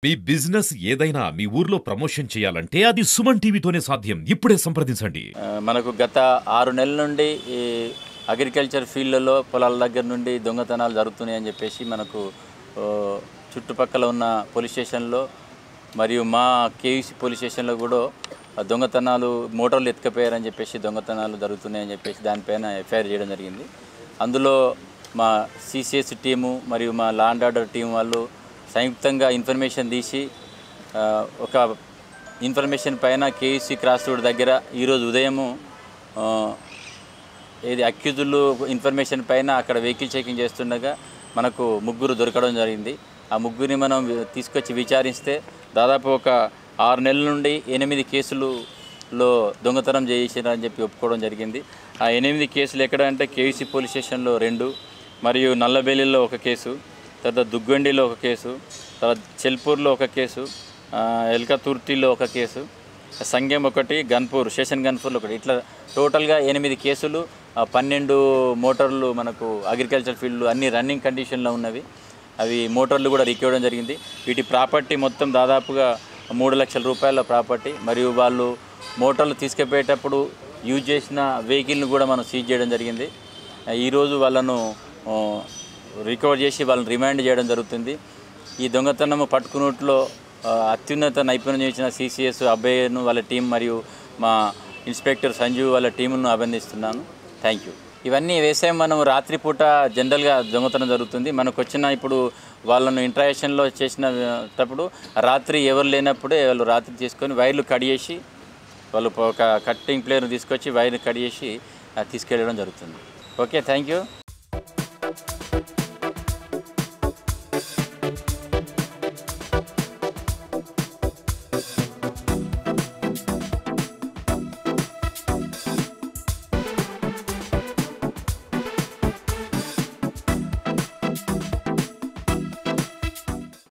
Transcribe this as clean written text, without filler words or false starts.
మీ business ఏదైనా మీ ఊర్లో promotion చేయాలంటే అది సుమన్ టీవీతోనే సాధ్యం. ఇప్పుడే సంప్రదించండి. మనకు గత 6 నెలల నుండి ఈ అగ్రికల్చర్ ఫీల్డ్‌లలో పొలాల దగ్గర నుండి దొంగతనాలు జరుగుతున్నాయని చెప్పేసి మనకు చుట్టుపక్కల ఉన్న పోలీస్ స్టేషన్‌లో మరియు మా కేయూసీ పోలీస్ స్టేషన్‌లో కూడా దొంగతనాలు మోటార్లు ఎత్తుకుపోయారని చెప్పేసి దొంగతనాలు జరుగుతున్నాయని చెప్పేసి దానిపైన ఎఫ్ఐఆర్ చేయడం జరిగింది. అందులో మా సిసిఎస్ టీము మరియు మా లా అండ్ ఆర్డర్ టీం వాళ్ళు సంయుక్తంగా ఇన్ఫర్మేషన్ తీసి ఒక ఇన్ఫర్మేషన్ పైన కేయూసీ క్రాస్ రోడ్ దగ్గర ఈరోజు ఉదయము ఏది అక్యూజులు ఇన్ఫర్మేషన్ పైన అక్కడ వెహికల్ చెకింగ్ చేస్తుండగా మనకు ముగ్గురు దొరకడం జరిగింది. ఆ ముగ్గురిని మనం తీసుకొచ్చి విచారిస్తే దాదాపు ఒక 6 నెలల నుండి 8 కేసులలో దొంగతనం చేసినారని చెప్పి ఒప్పుకోవడం జరిగింది. ఆ 8 కేసులు ఎక్కడ అంటే కేయూసీ పోలీస్ స్టేషన్లో 2 మరియు నల్లబెల్లిలో ఒక కేసు, తర్వాత దుగ్గొండిలో ఒక కేసు, తర్వాత చెల్పూర్లో ఒక కేసు, ఎల్కతుర్తిలో ఒక కేసు, సంగెం ఒకటి, గన్పూర్ స్టేషన్ గన్పూర్లో ఒకటి, ఇట్లా టోటల్గా 8 కేసులు, 12 మోటార్లు మనకు అగ్రికల్చర్ ఫీల్డ్ అన్ని రన్నింగ్ కండిషన్లో ఉన్నవి. అవి మోటార్లు కూడా రికవర్ జరిగింది. వీటి ప్రాపర్టీ మొత్తం దాదాపుగా 3 లక్షల రూపాయల ప్రాపర్టీ. మరియు వాళ్ళు మోటార్లు తీసుకుపోయేటప్పుడు యూజ్ చేసిన వెహికల్ని కూడా మనం సీజ్ చేయడం జరిగింది. ఈరోజు వాళ్ళను రికవర్ చేసి వాళ్ళని రిమాండ్ చేయడం జరుగుతుంది. ఈ దొంగతనము పట్టుకున్నట్లో అత్యున్నత నైపుణ్యం చేసిన సిసిఎస్ అబ్బయ్యను వాళ్ళ టీం మరియు మా ఇన్స్పెక్టర్ సంజీవ్ వాళ్ళ టీమును అభినందిస్తున్నాను. Thank you. ఇవన్నీ వ్యవసాయం మనం రాత్రిపూట జనరల్గా దొంగతనం జరుగుతుంది. మనకు వచ్చిన ఇప్పుడు వాళ్ళను ఇంట్రాక్షన్లో చేసినప్పుడు రాత్రి ఎవరు లేనప్పుడే వాళ్ళు రాత్రి తీసుకొని వైర్లు కట్ చేసి వాళ్ళు ఒక కట్టింగ్ ప్లేయర్ని తీసుకొచ్చి వైర్ని కట్ చేసి తీసుకెళ్ళడం జరుగుతుంది. Okay, thank you.